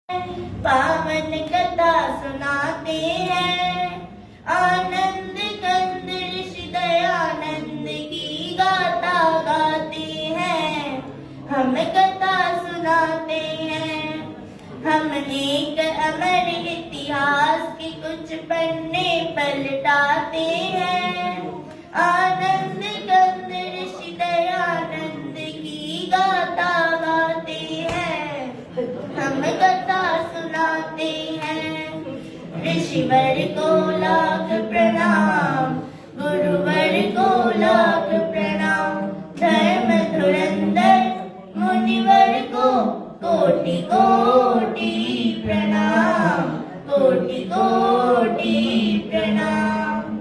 पावन कथा सुनाते हैं, आनंद कंद ऋषि दयानंद की गाथा गाते हैं। हम कथा सुनाते हैं, हम एक अमर इतिहास के कुछ पन्ने पलटाते हैं। आनंद कंद ऋषि दयानंद की गाथा गाते हैं, हम कथा सुनाते हैं। ऋषिवर को लाख प्रणाम, गुरुवर को लाख प्रणाम। धर्म धुरंधर मुनिवर को कोटि कोटि प्रणाम, कोटि कोटि प्रणाम।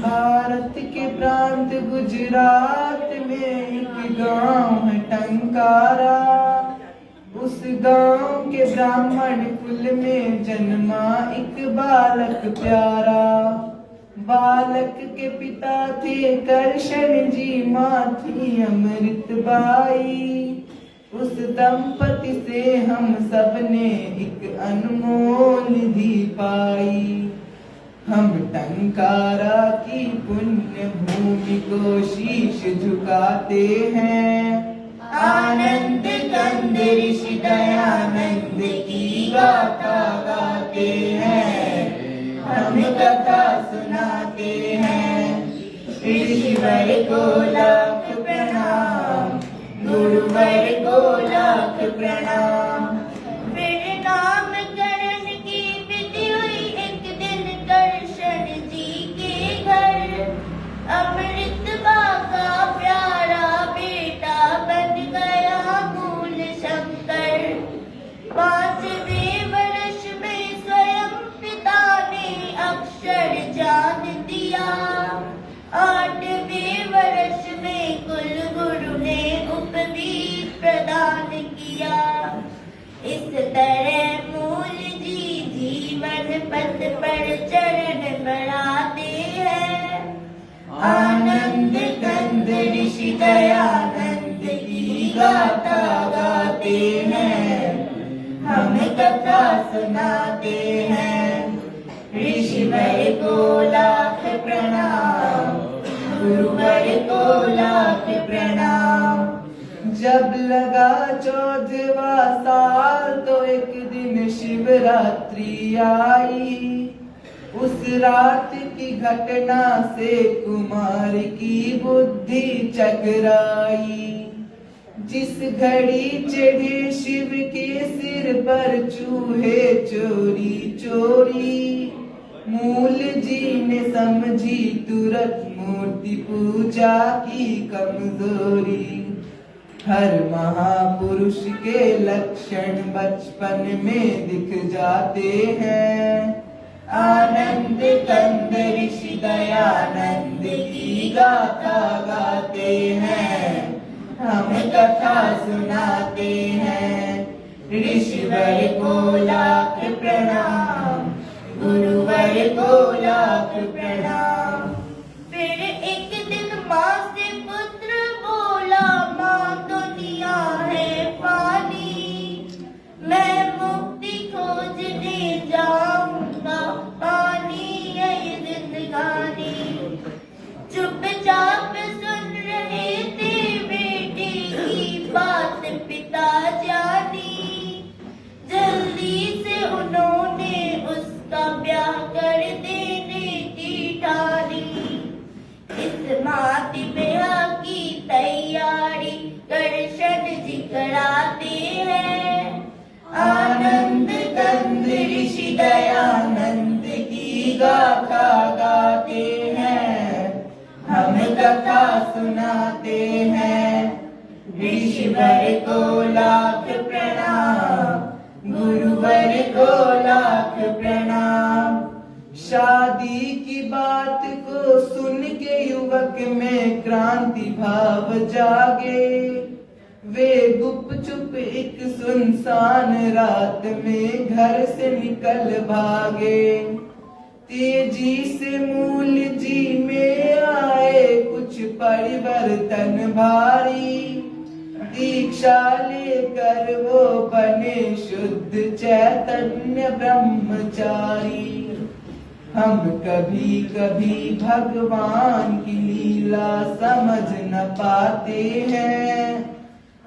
भारत के प्रांत गुजरात में एक गांव है टंकारा। उस गांव के ब्राह्मण कुल में जन्मा एक बालक प्यारा। बालक के पिता थे करशन जी, माँ थी अमृतबाई। उस दंपति से हम सब ने एक अनमोल निधि पाई। हम टंकारा की पुण्य भूमि को शीश झुकाते हैं। आनंद कंद ऋषि दयानंद की गाथा गाते हैं, हम कथा सुनाते हैं। ऋषिवर को लाख प्रणाम, गुरुवर को लाख प्रणाम। फिर नामकरण की विधि हुई एक दिन करशन जी के घर। अमृतबा का प्यारा बेटा बन गया मूल शंकर। 5वें वर्ष में स्वयं पिता ने अक्षर जान दिया। 8वें वर्ष में कुल गुरु ने उपवीत प्रदान किया। इस तरह मूल जी जीवन पथ पर चरण बढ़ाते हैं। आनंद कंद ऋषि दयानंद की गाथा गाते हैं, हम कथा सुनाते हैं। ऋषिवर को लाख प्रणाम, गुरुवर को लाख प्रणाम। जब लगा 14वां साल तो एक दिन शिवरात्रि आई। उस रात की घटना से कुमार की बुद्धि चकराई। जिस घड़ी चढ़े शिव के सिर पर चूहे चोरी चोरी। मूल जी ने समझी तुरंत मूर्ति पूजा की कमजोरी। हर महापुरुष के लक्षण बचपन में दिख जाते हैं। आनंद कंद ऋषि दयानंद की गाथा गाते हैं, हम कथा सुनाते हैं। ऋषिवर को लाख प्रणाम, गुरुवर को लाख प्रणाम। फिर एक दिन माँ से पुत्र बोला, माँ दुनिया है पानी, मैं मुक्ति खोजने जाऊंगा, पानी है जिंदगानी। चुपचाप सुन रहे थे बेटे की बात पिता जानी। जल्दी से उन्होंने उसका ब्याह कर देने की ठानी। इस मात ब्याह की तैयारी करशन जी कराते हैं। आनंद कंद ऋषि दयानंद की गाथा गाते हैं, हम कथा सुनाते हैं। ऋषिवर को लाख प्रणाम, गुरुवर को लाख प्रणाम। शादी की बात को सुन के युवक में क्रांति भाव जागे। वे गुपचुप एक सुनसान रात में घर से निकल भागे। तेजी से मूल जी में आए कुछ परिवर्तन भारी। दीक्षा लेकर वो बने शुद्ध चैतन्य ब्रह्मचारी। हम कभी कभी भगवान की लीला समझ न पाते हैं।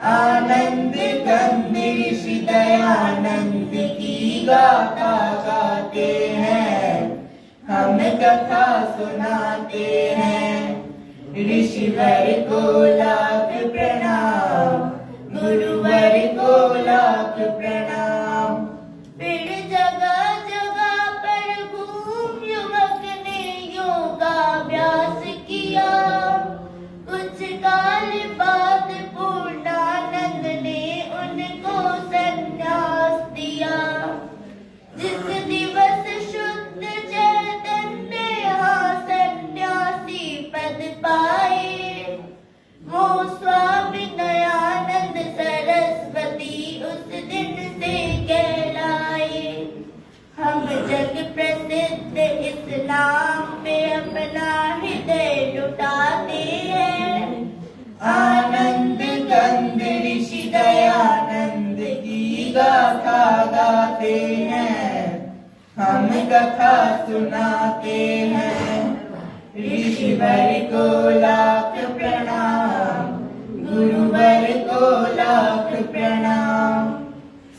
आनंद कंद ऋषि दयानंद की गाथा गाते हैं, हम कथा सुनाते हैं। ऋषिवर को लाख प्रणाम, गुरुवर को लाख प्रणाम। फिर जगह जगह पर घूम युवक ने योगाभ्यास किया। कुछ काल बाद पूर्णानंद ने उनको संन्यास दिया। जिस दिवस शुद्ध चैतन्य यहाँ सन्यासी पद पाए, वो स्वामी दयानंद सरस्वती उस दिन से कहलाए। हम जग प्रसिद्ध इस नाम पे अपना हृदय लुटाते हैं। आनंद कंद ऋषि दयानंद की गाथा गाते हैं, हम कथा सुनाते हैं। ऋषिवर को लाख प्रणाम, गुरुवर को लाख प्रणाम।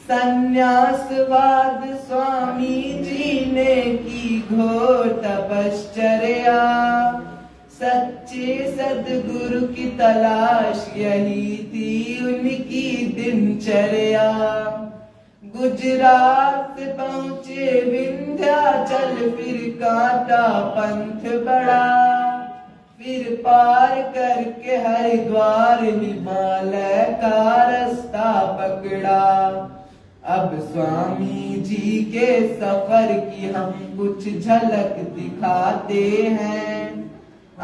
संन्यासवाद स्वामी जी ने की घोर तपश्चर्या। सच्चे सद्गुरु की तलाश यही थी उनकी दिनचर्या। गुजरात पहुँचे विंध्याचल, फिर काटा पंथ बड़ा। फिर पार करके हरिद्वार हिमालय का रास्ता पकड़ा। अब स्वामी जी के सफर की हम कुछ झलक दिखाते हैं।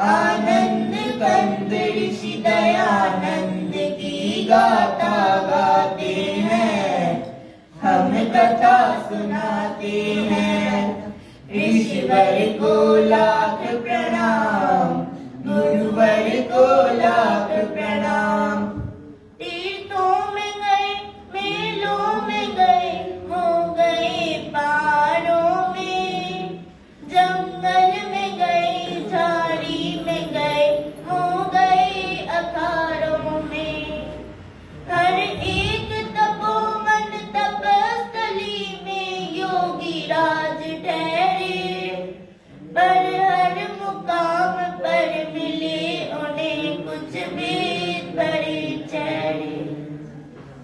आनंद कंद ऋषि दयानंद की गाथा गाते हैं, हम कथा सुनाते हैं। ऋषिवर को लाख प्रणाम, गुरुवर को लाख प्रणाम। तीर्थों में गए, मेलों में गए, हो गए पहाड़ों में। जंगल में गए, झाड़ी में गए, हो गए अखाड़ों में। हर एक तपोवन तपस्थली में योगी राज ठहरे। पर हर मुकाम पर मिले उन्हें कुछ भेद भरे चेहरे।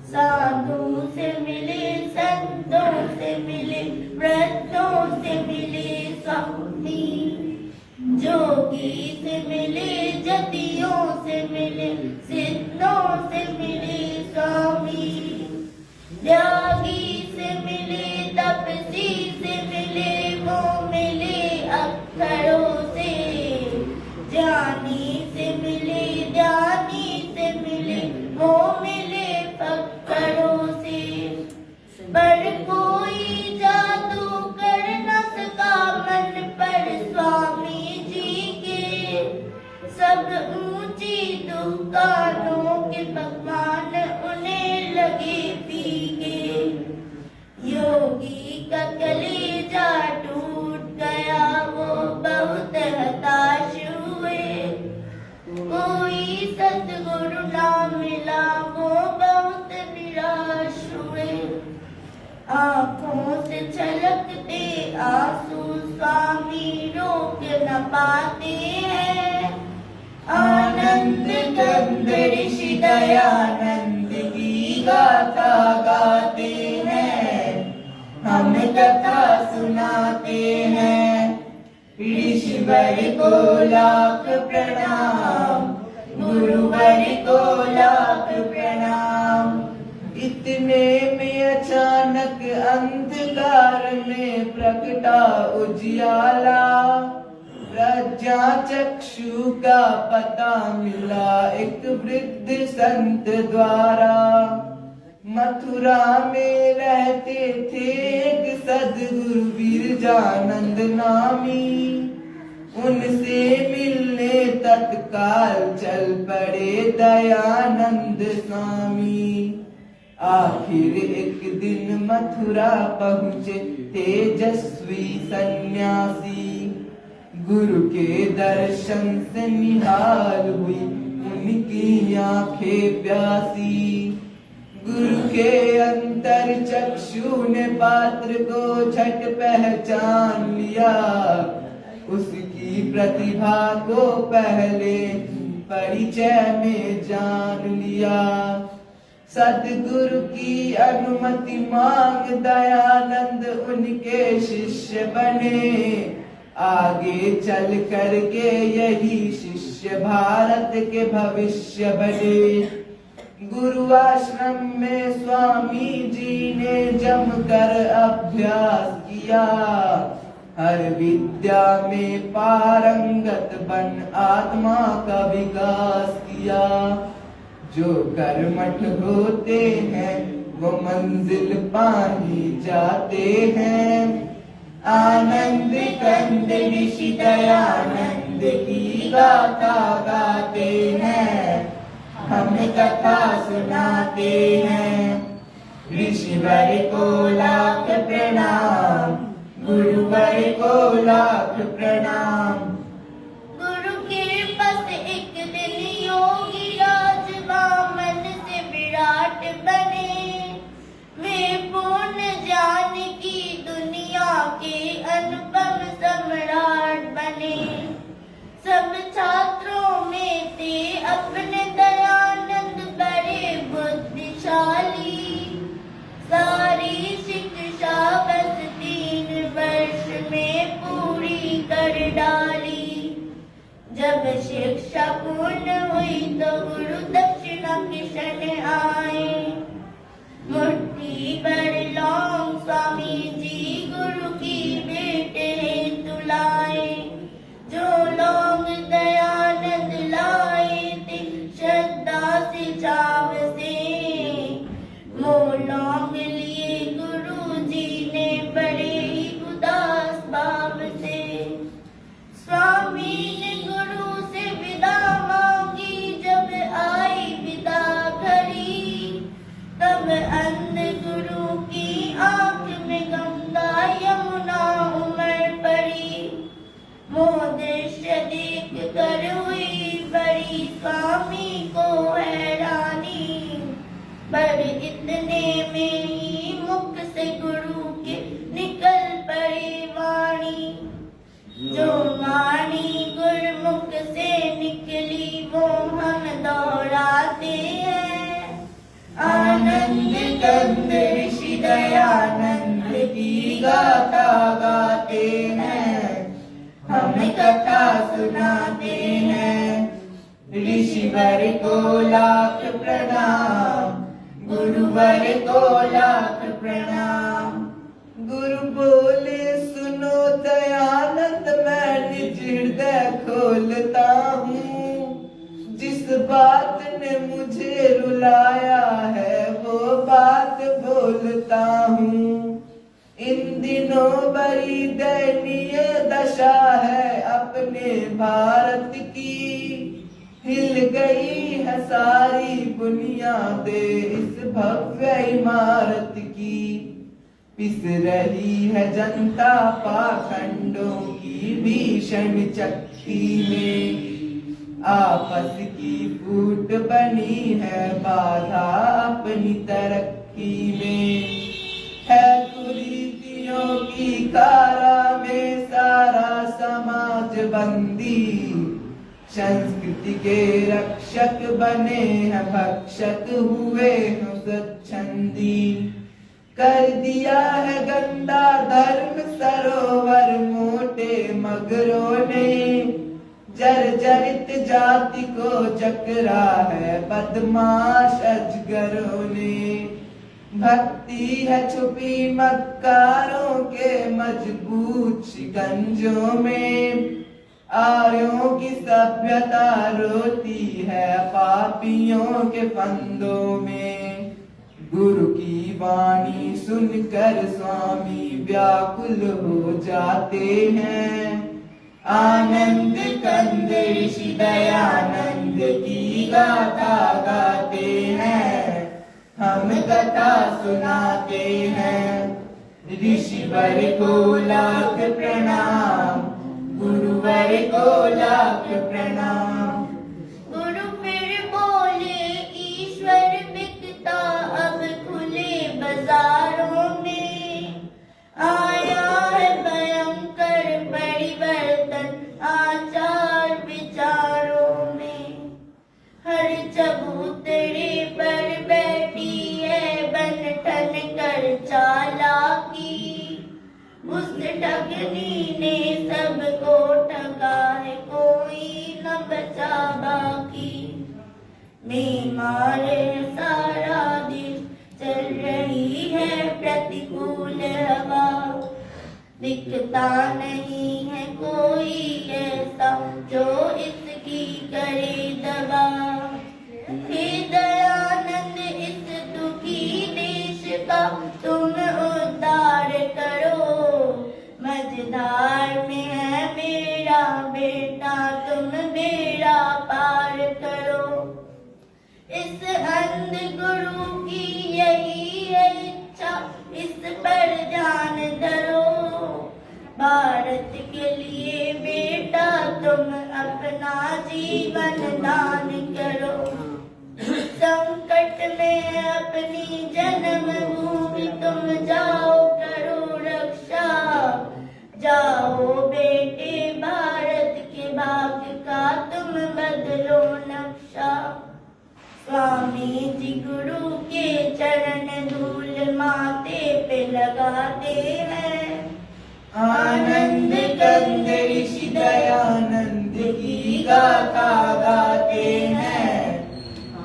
साधु से मिले, संतों से मिले, वृद्धों से मिले स्वामी। जोगी से मिले, जतियों से मिले, सिद्धों से मिले स्वामी। त्यागी से मिले, तपसी से मिले, वो मिले अक्षरों से। ज्ञानी से मिले, ध्यानी से मिले, वो मिले फक्करों से। पर कोई जादू कर न सका मन पर स्वामी जी के। सब ऊंची दुकानों के पकवान उन्हें लगे फीके। योगी का कलेजा टूट गया, वो बहुत हताश हुए। कोई सतगुरु ना मिला, वो बहुत निराश हुए। आंखों से छलकते आंसू स्वामी रोक न पाते हैं। आनंद कंद ऋषि दयानंद की गाथा गाते हैं, हम कथा सुनाते हैं। ऋषिवर को लाख प्रणाम, गुरुवर को लाख प्रणाम। इतने में अचानक अंधकार में प्रकटा उजियाला। प्रज्ञा चक्षु का पता मिला एक वृद्ध संत द्वारा। मथुरा में रहते थे एक सद्गुरु बिरजानंद नामी। उनसे मिलने तत्काल चल पड़े दयानंद स्वामी। आखिर एक दिन मथुरा पहुँचे तेजस्वी सन्यासी। गुरु के दर्शन से निहाल हुई उनकी आंखें प्यासी। गुरु के अंतर चक्षु ने पात्र को झट पहचान लिया। उसकी प्रतिभा को पहले परिचय में जान लिया। सद्गुरु की अनुमति मांग दयानंद उनके शिष्य बने। आगे चल करके यही शिष्य भारत के भविष्य बने। गुरु आश्रम में स्वामी जी ने जमकर अभ्यास किया। हर विद्या में पारंगत बन आत्मा का विकास किया। जो कर्मठ होते हैं वो मंजिल पानी जाते हैं। आनंद कंद ऋषि दयानंद की गाथा गाते हैं। हम कथा सुनाते हैं। ऋषिवर को लाख प्रणाम, गुरुवर को लाख प्रणाम। गुरु के पास एक दिन योगी राज वामन से विराट बने। वे पूर्ण ज्ञान की दुनिया के अनुपम सम्राट बने। सब छात्रों में थे अपने दयानंद बड़े बुद्धिशाली। सारी शिक्षा बस 3 वर्ष में पूरी कर डाली। जब शिक्षा पूर्ण हुई तो गुरु दक्षिणा के क्षण आए। मुट्ठी भर लौंग स्वामी जी गुरु की बेटे तुलाए। जो लौंग दयानंद लाए थे श्रद्धा से चाव से। वो लौंग लिए गुरु जी ने बड़े ही उदास भाव से। स्वामी ने गुरु से विदा मांगी। जब आई विदा घड़ी तब अंध गुरु की आंख में गंगा यमुना उमड़ पड़ी। वो दृश्य देख कर हुई बड़ी स्वामी को हैरानी। पर इतने में ही मुख से गुरु के निकल पड़ी वाणी। जो वाणी गुरमुख से निकली वो हम दोहराते हैं। आनंद कंद ऋषि दयानंद की गाथा गाते हैं। हम कथा सुनाते हैं। ऋषिवर को लाख प्रणाम, गुरुवर को लाख प्रणाम। गुरु बोले सुनो दयानंद मैं निज हृदय खोलता हूँ। जिस बात ने मुझे रुलाया है वो बात बोलता हूँ। इन दिनों बड़ी दयनीय दशा है अपने भारत की। हिल गई है सारी बुनियादें इस भव्य इमारत की। पिस रही है जनता पाखंडों की भीषण चक्की में। आपस की फूट बनी है बाधा अपनी तरक्की में। है कुरीतियों की कारा में सारा समाज बंदी। संस्कृति के रक्षक बने हैं भक्षक हुए हैं स्वच्छंदी। कर दिया है गंदा धर्म सरोवर मोटे मगरों ने। जर्जरित जाति को चकरा है बदमाश अजगरों ने। भक्ति है छुपी मक्कारों के मजबूत शिकंजों में। आर्यों की सभ्यता रोती है पापियों के फंदों में। गुरु की वाणी सुनकर स्वामी व्याकुल हो जाते हैं। आनंद कंद ऋषि दयानंद की गाथा गाते हैं, हम कथा सुनाते हैं। ऋषिवर को लाख प्रणाम, गुरुवर को लाख प्रणाम। गुरु फिर बोले ईश्वर बिकता अब खुले बाजारों में। आया है भयंकर परिवर्तन आचार विचारों में। हर चबूतरे पर बैठी है बन ठन कर चालाकी। उस ठगनी ने सबको ठगा है, कोई न बचा बाकी। बीमार है सारा देश, चल रही है प्रतिकूल हवा। दिखता नहीं है कोई ऐसा जो इसकी करे दवा। हे दयानंद इस दुखी देश का तुम उद्धार करो। मझधार में है मेरा बेटा, तुम बेड़ा पार करो। इस अंध गुरु की यही है इच्छा, इस पर ध्यान धरो। भारत के लिए बेटा तुम अपना जीवन दान करो। संकट में अपनी जन्मभूमि तुम जाओ करो रक्षा। जाओ बेटे भारत के भाग्य का तुम बदलो नक्शा। स्वामी जी गुरु के चरण धूल माथे पे लगाते हैं। आनंद कंद ऋषि दयानंद की गाथा गाते हैं,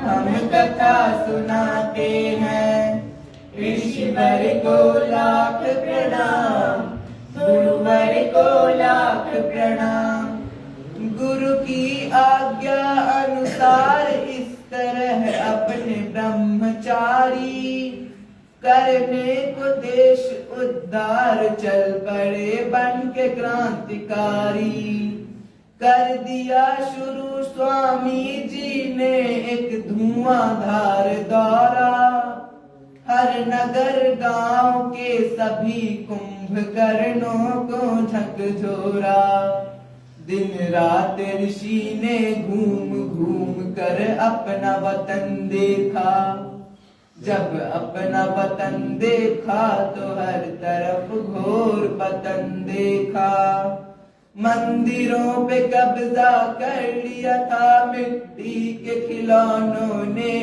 हम कथा सुनाते हैं। ऋषिवर को लाख प्रणाम, गुरुवर को लाख प्रणाम। गुरु की आज्ञा अनुसार इस तरह अपने ब्रह्मचारी करने को देश उद्धार चल पड़े बन के क्रांतिकारी। कर दिया शुरू स्वामी जी ने एक धुआंधार दौरा। हर नगर गांव के सभी कुंभकर्णों को झकझोरा। दिन रात ऋषि ने घूम घूम कर अपना वतन देखा। जब अपना वतन देखा तो हर तरफ घोर पतन देखा। मंदिरों पे कब्जा कर लिया था मिट्टी के खिलौनों ने।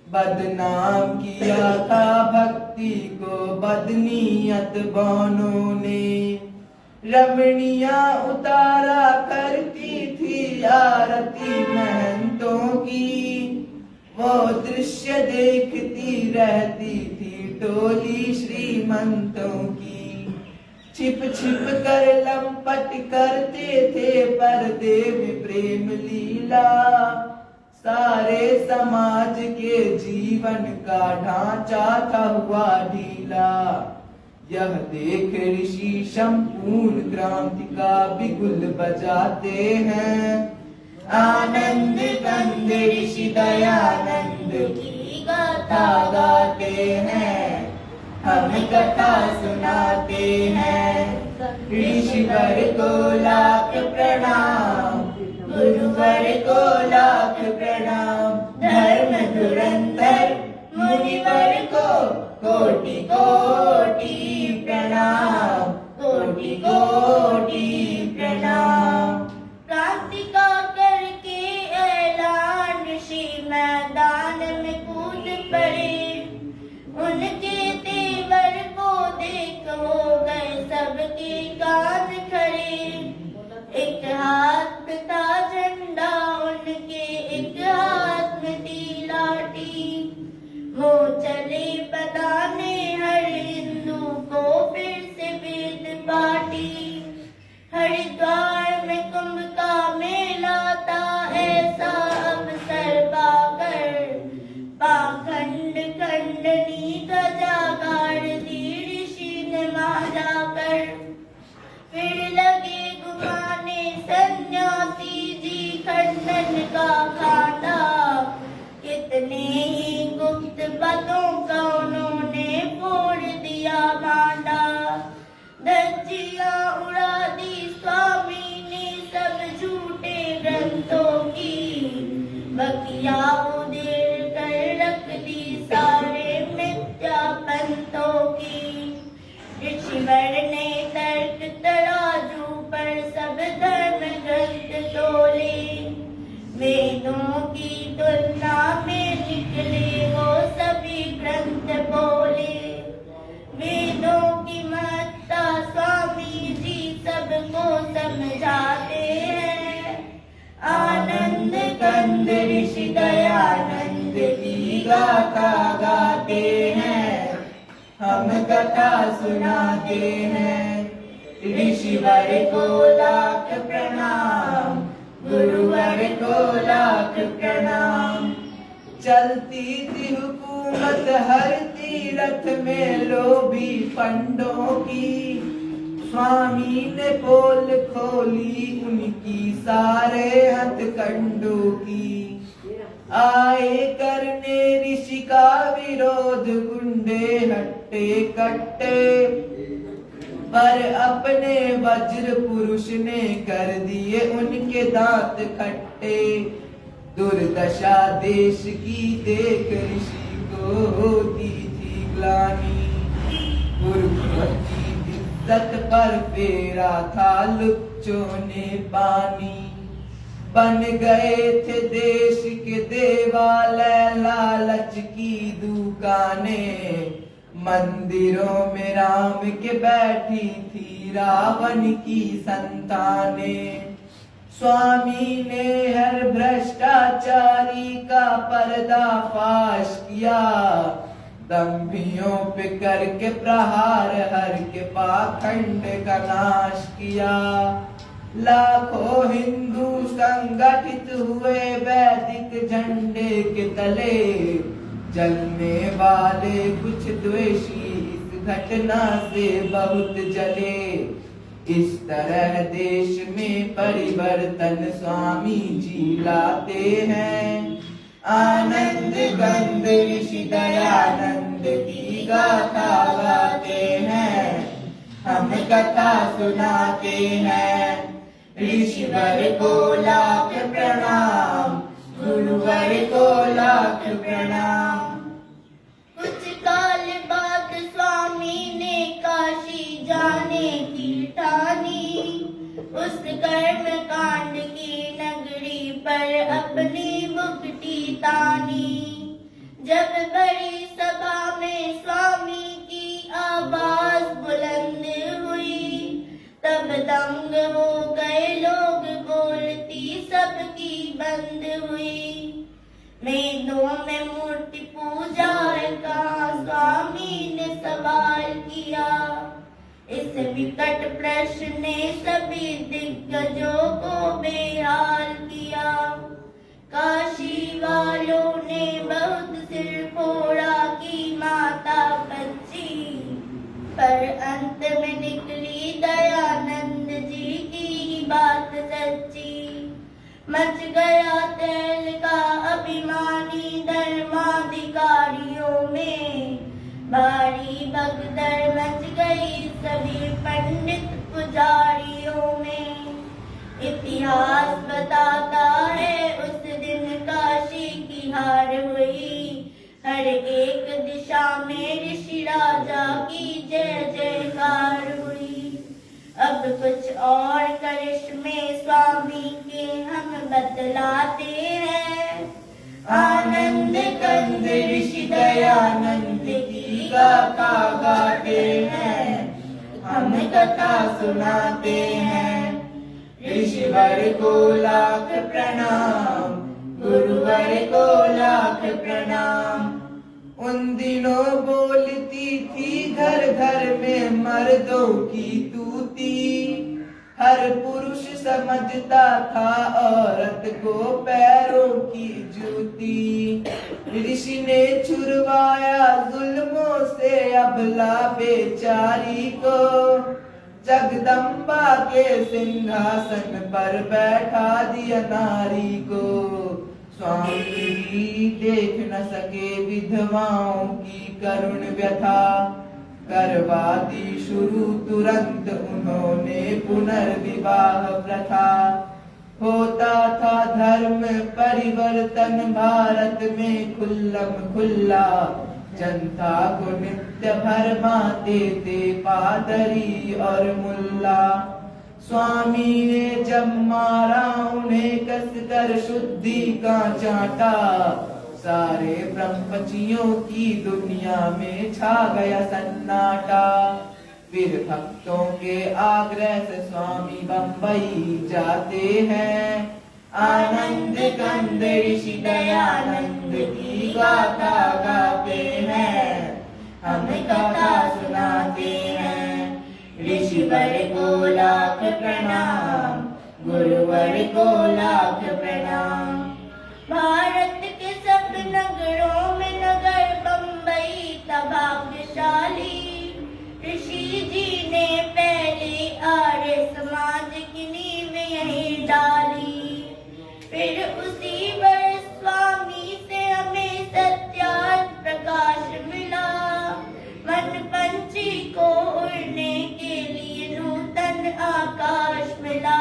बदनाम किया था भक्ति को बदनीयत बौनों ने। रमणियां उतारा करती थी आरती महंतों की। वो दृश्य देखती रहती थी टोली श्रीमंतों की। छिप छिप कर लंपट करते थे पर्दे में प्रेम लीला। सारे समाज के जीवन का ढांचा था हुआ ढीला। यह देख ऋषि संपूर्ण क्रांति का बिगुल बजाते हैं। आनंद कंद ऋषि दयानंद की गाथा गाते हैं, हम कथा सुनाते हैं। ऋषिवर को लाख प्रणाम, गुरुवर को लाख प्रणाम। धर्म धुरंधर मुनिवर को कोटि कोटि प्रणाम, कोटि कोटि प्रणाम। क्रांति का करके ऐलान ऋषि मैदान में कूद पड़े। उनके तेवर को देख हो गए सबके कान खड़े। एक हाथ में था झंडा उनके, एक हाथ में थी लाठी। वो चले बताने हर हिंदू को फिर से वेद पाठी। हरिद्वार में कुंभ का मेला था ऐसा अवसर पाकर। पाखंड खंडनी ध्वजा गाड़ दी ऋषि ने वहां जाकर। फिर लगे घुमाने सन्यासी जी खंडन का खाना, कितने ही गुप्त बातों का उन्होंने फोड़ दिया भांडा। धज्जियां उड़ा दी स्वामी ने सब झूठे ग्रंथों की, बकिया उधेड़ कर रख दी सारे मिथ्या पंथों की। ऋषिवर ने तर्क तराजू पर सब धर्म ग्रंथ तोले, वेदों की तुलना में निकले वो सभी ग्रंथ बोले। वेदों की महत्ता स्वामी जी सबको समझाते हैं, आनंद कंद ऋषि दयानंद की गाथा गाते हैं, हम कथा सुनाते हैं। ऋषिवर को लाख प्रणाम, गुरुवर को लाख प्रणाम। चलती थी हुकूमत हर तीरथ में लोभी पंडों की, स्वामी ने पोल खोली उनकी सारे हथकंडों की। आए करने ऋषि का विरोध गुंडे हट्टे कट्टे, पर अपने वज्र पुरुष ने कर दिए उनके दांत खट्टे। दुर्दशा देश की देख ऋषि को होती थी ग्लानि, पुरखों की इज्जत पर फेरा था लुच्चों ने पानी। बन गए थे देश के देवालय लालच की दुकानें, मंदिरों में राम के बैठी थी रावण की संतानें। स्वामी ने हर भ्रष्टाचारी का पर्दाफाश किया, दंभियों पे करके प्रहार हर के पाखंड का नाश किया। लाखों हिंदू संगठित हुए वैदिक झंडे के तले, जलने वाले कुछ द्वेषी इस घटना से बहुत जले। इस तरह देश में परिवर्तन स्वामी जी लाते हैं, आनंद कंद ऋषि दयानंद की गाथा गाते हैं, हम कथा सुनाते हैं। ऋषिवर को लाख प्रणाम, गुरुवर को लाख प्रणाम। कुछ काल बाद स्वामी ने काशी जाने की ठानी, उस कर्म कांड की नगरी पर अपनी मुक्ति तानी। जब बड़ी सभा में स्वामी की आवाज बुलंद हुई, तब दंग हो गए लोग, बोलती सबकी बंद हुई। वेदों में मूर्ति पूजा का स्वामी ने सवाल किया, इस विकट प्रश्न ने सभी दिग्गजों को बेहाल किया। काशी वालों ने बहुत सिर फोड़ा की माता बच्ची, पर अंत में निकली दयानंद जी की बात सच्ची। मच गया तेल का अभिमानी धर्माधिकारियों में, भारी भगदड़ मच गई सभी पंडित पुजारियों में। इतिहास बताता है उस दिन काशी की हार हुई, हर एक दिशा में ऋषि राजा की जय जयकार हुई। अब कुछ और करिश्मे स्वामी के हम बतलाते हैं, आनंद कंद ऋषि दयानंद की गाथा गाते हैं, हम कथा सुनाते हैं। ऋषिवर को लाख प्रणाम, गुरुवर को लाख प्रणाम। उन दिनों बोलती थी घर घर में मर्दों की तूती, हर पुरुष समझता था औरत को पैरों की जूती। ऋषि ने छुड़वाया जुल्मों से अबला बेचारी को, जगदम्बा के सिंहासन पर बैठा दिया नारी को। स्वामी देख न सके विधवाओं की करुण व्यथा, करवा दी शुरू तुरंत उन्होंने पुनर्विवाह प्रथा। होता था धर्म परिवर्तन भारत में खुल्लम खुल्ला, जनता को नित्य भरमाते थे पादरी और मुल्ला। स्वामी ने जब मारा उन्हें कसकर शुद्धि का चांटा, सारे ब्रह्मचियों की दुनिया में छा गया सन्नाटा। फिर भक्तों के आग्रह से स्वामी बंबई जाते हैं, आनंद कंद ऋषि दयानंद की गाथा गाते हैं, हम कथा सुनाते हैं। ऋषिवर को लाख प्रणाम, गुरुवर को लाख प्रणाम। भारत के सब नगरों में नगर बंबई था भाग्यशाली। ऋषि जी ने पहले आर्य समाज की नींव यहीं डाली। फिर उसी वर्ष स्वामी से हमें सत्यार्थ प्रकाश मिला। मन पंछी को उड़ने के लिए नूतन आकाश मिला।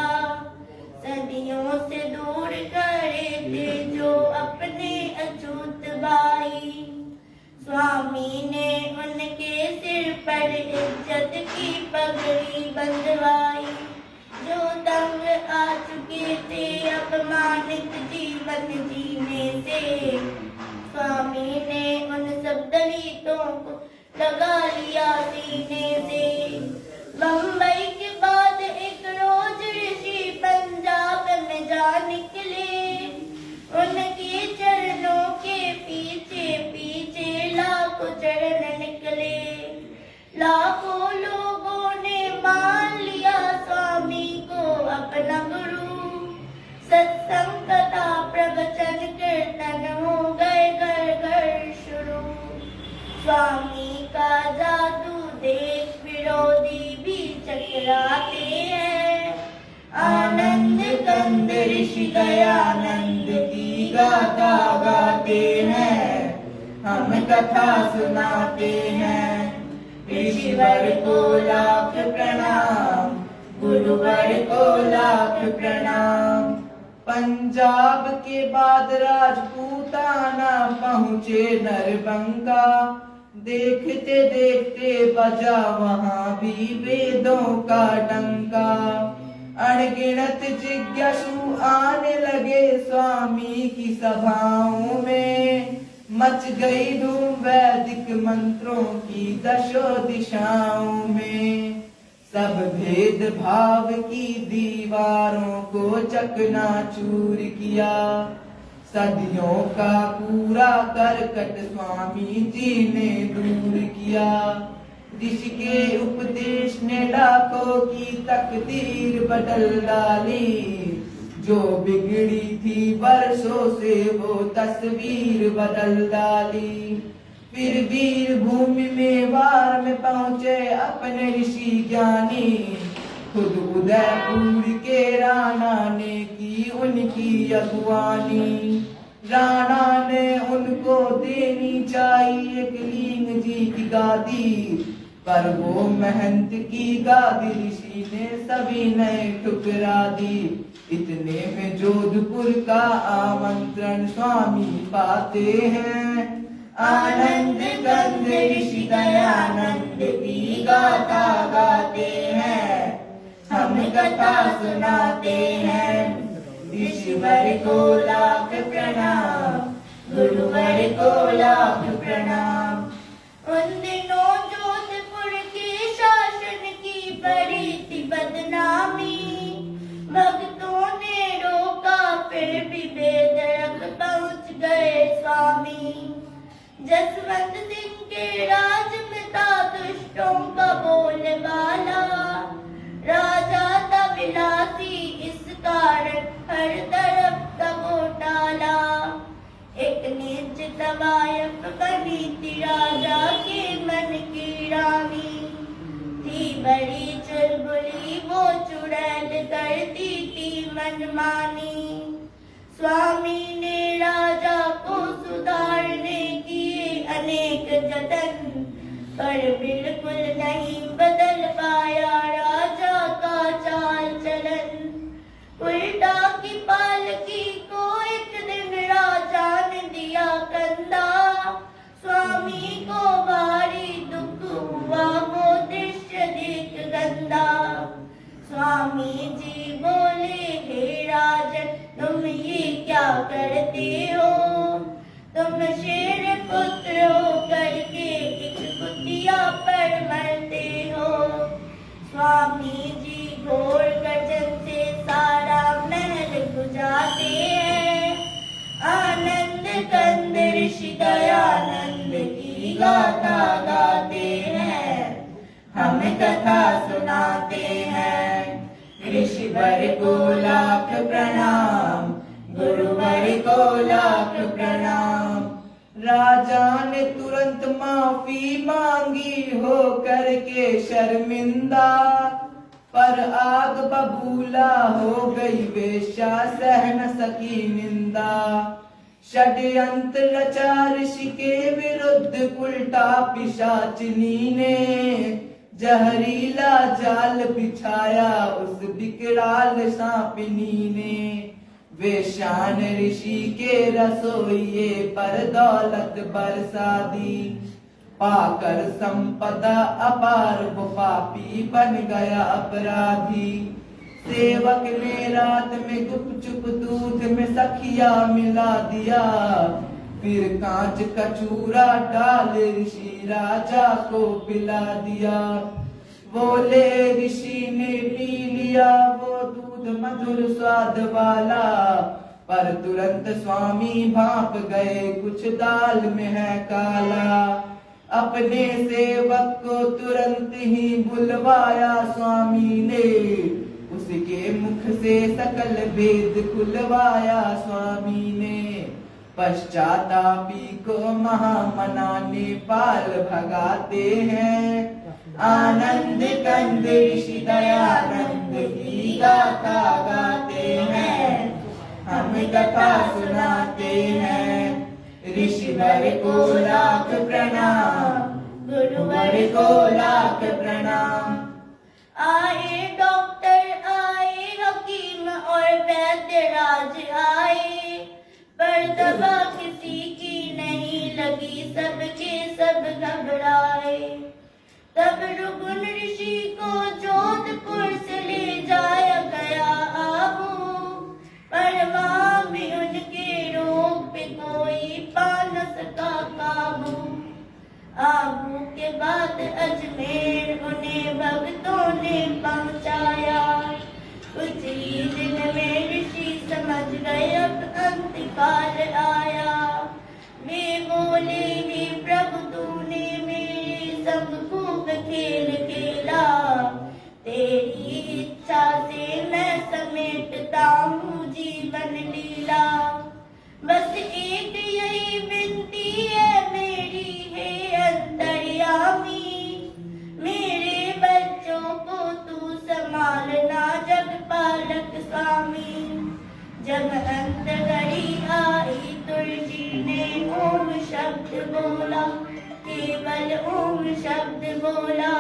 सदियों से दूर करे थे जो अपने अछूत भाई, स्वामी ने उनके सिर पर इज्जत की पगड़ी बंधवाई। जो दंग आ चुके थे अपमानित जीवन जीने से, स्वामी ने उन सब दलितों को लगा लिया सीने से। बंबई के बाद एक रोज ऋषि पंजाब में जा निकले। उनके चरणों के पीछे पीछे लाखों चरण निकले। लाखों लोगों ने मान लिया स्वामी को अपना गुरु। सत्संग कथा प्रवचन कीर्तन हो गए घर घर शुरू। स्वामी का जादू देख विरोधी भी चकराते हैं। आनंद कंद ऋषि दयानंद की गाथा गाते हैं, हम कथा सुनाते हैं। ऋषिवर को लाख प्रणाम, गुरुवर को लाख प्रणाम। पंजाब के बाद राजपूताना पहुँचे नरबंका। देखते देखते बजा वहाँ भी वेदों का डंका। अनगिनत जिज्ञासु आने लगे स्वामी की सभाओं में। मच गई धूम वैदिक मंत्रों की दशो दिशाओं में। सब भेद भाव की दीवारों को चकनाचूर किया। सदियों का पूरा करकट स्वामी जी ने दूर किया। ऋषि के उपदेश ने लाखों की तकदीर बदल डाली। जो बिगड़ी थी वर्षों से वो तस्वीर बदल डाली। फिर वीर भूमि में वार में पहुँचे अपने ऋषि ज्ञानी। खुद उदयपुर के राणा ने की उनकी अगुवानी। राणा ने उनको देनी चाहिए एक लिंग जी की गादी, पर वो महंत की गादी ऋषि ने सभी ने ठुकरा दी। इतने में जोधपुर का आमंत्रण स्वामी पाते हैं। आनंद कंद ऋषि दयानंद की गाथा गाते हैं, हम कथा सुनाते हैं। ऋषिवर को लाख प्रणाम, गुरुवर को लाख प्रणाम। उन दिनों जोधपुर के शासन की बड़ी थी बदनामी। भक्तों ने रोका फिर भी बेधड़क पहुंच गए स्वामी। जसवंत सिंह के राज में था दुष्टों का बोलबाला। राजा था विलासी इस कारण हर तरफ का घोटाला। एक निज तवायफ बनी थी राजा के मन की रानी। थी बड़ी चुलबुली वो चुड़ैल करती थी मनमानी। स्वामी ने राजा को सुधारने किए अनेक जतन, पर बिल्कुल नहीं बदल पाया राजा का चाल चलन। उल्टा की पालकी को एक दिन राजा ने दिया कंधा, स्वामी को भारी दुख हुआ वो दृश्य देख गंदा। स्वामी जी बोले, हे राजन तुम ये क्या करते हो, तुम शेर पुत्र हो करके एक कुतिया पर मरते हो। स्वामी जी घोर गर्जन से सारा महल गुजाते हैं, आनंद कंद ऋषि दयानंद की गाथा गाते हैं, हम कथा सुनाते हैं। ऋषिवर को लाख प्रणाम, गुरुवर को लाख प्रणाम। राजा ने तुरंत माफी मांगी हो करके शर्मिंदा, पर आग बबूला हो गई वेश्या सह न सकी निंदा। षड्यंत्र रचा ऋषि के विरुद्ध उल्टा पिशाचिनी ने, जहरीला जाल बिछाया उस विकराल सांपिनी ने। वेश्यान ऋषि के रसोइये पर दौलत बरसा दी, पाकर संपदा अपार वो पापी बन गया अपराधी। सेवक ने रात में गुपचुप दूध में सखिया मिला दिया, फिर कांच का चूरा डाल ऋषि राजा को पिला दिया। बोले ऋषि ने पी लिया वो दूध मधुर स्वाद वाला, पर तुरंत स्वामी भाप गए कुछ दाल में है काला। अपने सेवक को तुरंत ही बुलवाया स्वामी ने, उसके मुख से सकल भेद खुलवाया स्वामी ने। पश्चातापी को महामनाने पाल भगाते हैं, आनंद कंद ऋषि दयानंद की गाथा गाते हैं, हम कथा सुनाते हैं। ऋषिवर को लाख प्रणाम, गुरुवर को लाख प्रणाम। आए डॉक्टर आए हकीम और वैद्य राज आए, पर दवा किसी की नहीं लगी, सबके सब घबराए। तब रुगुन ऋषि को जोधपुर से ले जाया गया आबू, पर वहाँ भी उनके रोग पे कोई पा न सका काबू। आबू के बाद अजमेर उन्हें भक्तों ने पहुँचाया, कुछ ही दिन में ऋषि समझ गए अब अंतकाल आया। वे बोले, हे प्रभु तूने मेरे संग खूब खेल खेला, तेरी इच्छा से मैं समेटता हूँ जीवन लीला। बस एक यही विनती है मेरी, हे अंतर्यामी, मेरे बच्चों को तू संभालना जगपालक स्वामी। जब अंत घड़ी आई तुलसी ने ओम शब्द बोला, केवल ओम शब्द बोला,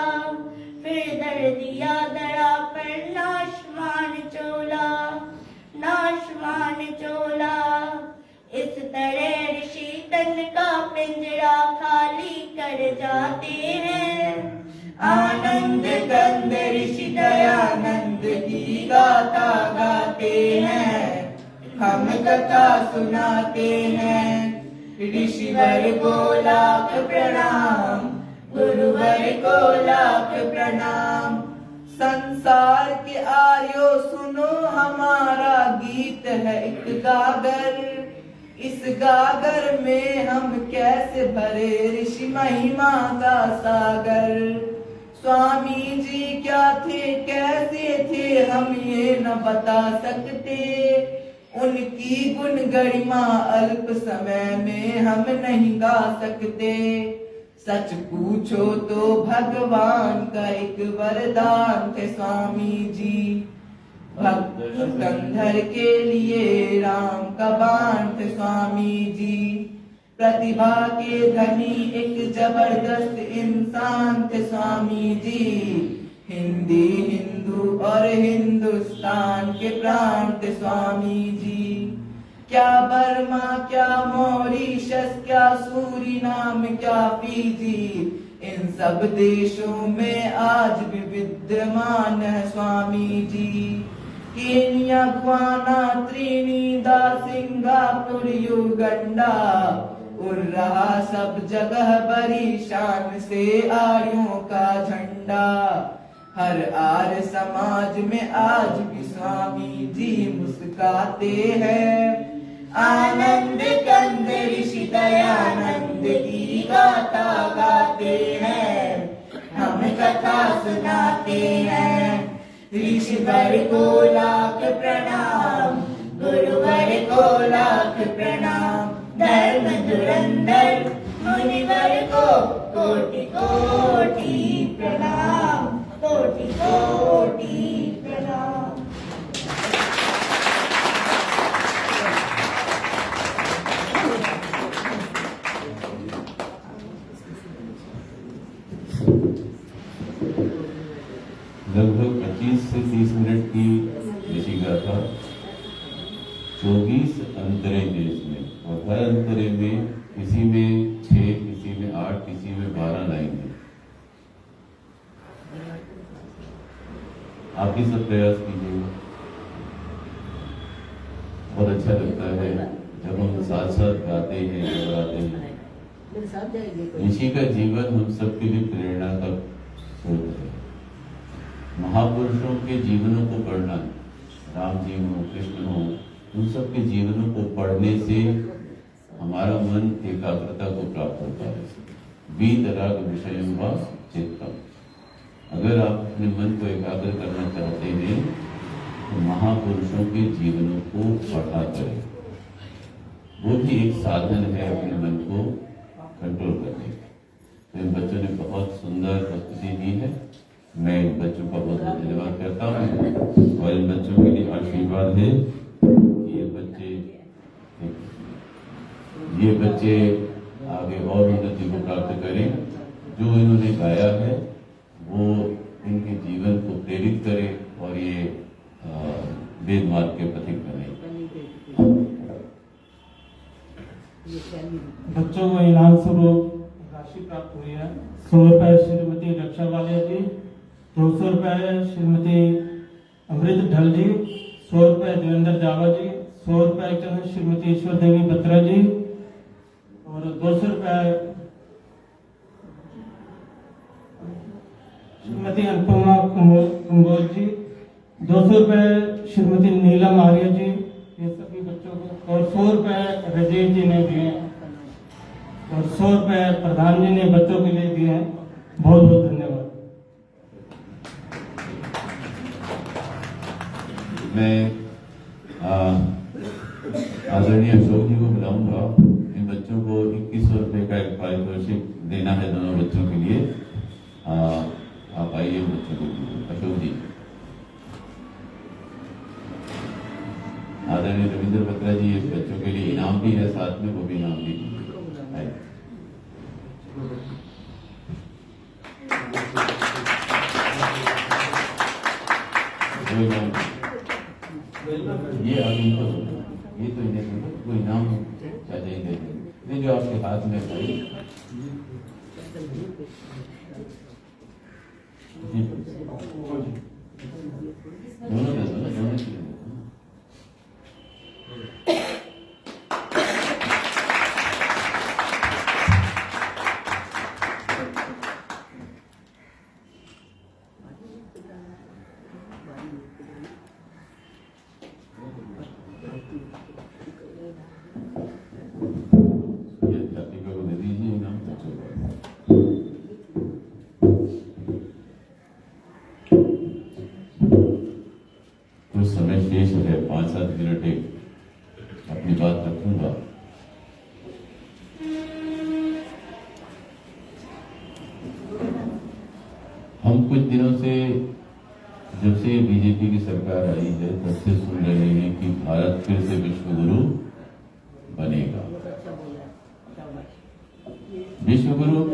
फिर दर दिया दरा पर नाशमान चोला, नाशमान चोला। इस तरह ऋषि तन का पिंजरा खाली कर जाते हैं, आनंद कंद ऋषि दयानंद की गाथा गाते हैं, हम कथा सुनाते हैं। ऋषिवर को लाख प्रणाम, गुरुवर को लाख प्रणाम। संसार के आर्यो सुनो हमारा गीत है एक गागर, इस गागर में हम कैसे भरे ऋषि महिमा का सागर। स्वामी जी क्या थे कैसे थे हम ये न बता सकते, उनकी गुण गरिमा अल्प समय में हम नहीं गा सकते। सच पूछो तो भगवान का एक वरदान थे स्वामी जी। भक्त कंधर के लिए राम का बाण थे स्वामी जी। प्रतिभा के धनी एक जबरदस्त इंसान थे स्वामी जी। हिंदी हिंदू और हिंदुस्तान के प्राण थे स्वामी जी। क्या बर्मा, क्या मॉरिशस, क्या सूरीनाम, क्या फीजी, इन सब देशों में आज भी विद्यमान है स्वामी जी। Kenya, Guyana, Trinidad, Singapore, Uganda, उड़ रहा सब जगह बड़ी शान से आर्यों का झंडा। हर आर्य समाज में आज भी स्वामी जी मुस्कुराते हैं। आनंद कंद ऋषि दयानंद की गाथा गाते हैं, हम कथा सुनाते हैं। ऋषिवर को लाख प्रणाम, गुरुवर को लाख प्रणाम। धर्म धुरंधर मुनिवर को कोटि कोटि प्रणाम, कोटि कोटि प्रणाम। लगभग 25 से 30 मिनट की ऋषि गाथा 24 अंतरे देश में, और हर अंतरे में किसी में 6, किसी में 8, किसी में 12 लाइन है। आप भी सब प्रयास कीजिएगा। बहुत अच्छा लगता है जब हम साथ साथ गाते हैं, घबराते हैं। ऋषि का जीवन हम सबके लिए प्रेरणा का स्रोत है। महापुरुषों के जीवनों को पढ़ना, राम जी हो, कृष्ण हो, उन सब के जीवनों को पढ़ने से हमारा मन एकाग्रता को प्राप्त होता है। वीतराग विषयं वा चित्तम। अगर आप अपने मन को एकाग्र करना चाहते हैं तो महापुरुषों के जीवनों को पढ़ा करें। वो भी एक साधन है अपने मन को कंट्रोल करने का। तो इन बच्चों ने बहुत सुंदर प्रस्तुति दी है। मैं इन बच्चों का बहुत बहुत धन्यवाद करता हूँ और इन बच्चों के लिए आशीर्वाद है कि ये बच्चे आगे और उन्नति को प्राप्त करें। जो इन्होंने गाया है वो इनके जीवन को प्रेरित करे और ये वेद मार्ग के पथिक बने। बच्चों को इनाम स्वरूप राशि प्राप्त हुई है। 100 रुपए श्रीमती रक्षा वालिया जी, 200 रुपए श्रीमती अमृत ढल जी, 100 रुपए देवेंद्र जावा जी, 100 रुपए श्रीमती ईश्वर देवी बत्रा जी और 200 रुपए श्रीमती अनुपमा कुंभोज जी, 200 रुपए श्रीमती नीलम आर्य जी, ये सभी बच्चों को, और 100 रुपए रजय जी ने दिए और 100 रुपए प्रधान जी ने बच्चों के लिए दिए हैं। बहुत बहुत धन्यवाद। मैं आदरणीय अशोक जी को बुलाऊंगा। इन बच्चों को 2100 रुपए का एक पारितोषिक देना है दोनों बच्चों के लिए। आप आइए बच्चों को, अशोक जी। आदरणीय रविंद्र बत्रा जी, इस बच्चों के लिए इनाम भी है, साथ में वो भी इनाम भी है। ये आगे इनको सुनो, ये तो इन्हें सुनो, वो इनाम चाहिए दे दें। ये जो आपके हाथ में भाई दोनों दे दो ना, दोनों चीजें। हम कुछ दिनों से, जब से बीजेपी की सरकार आई है, तब से सुन रहे हैं कि भारत फिर से विश्व गुरु बनेगा। विश्व गुरु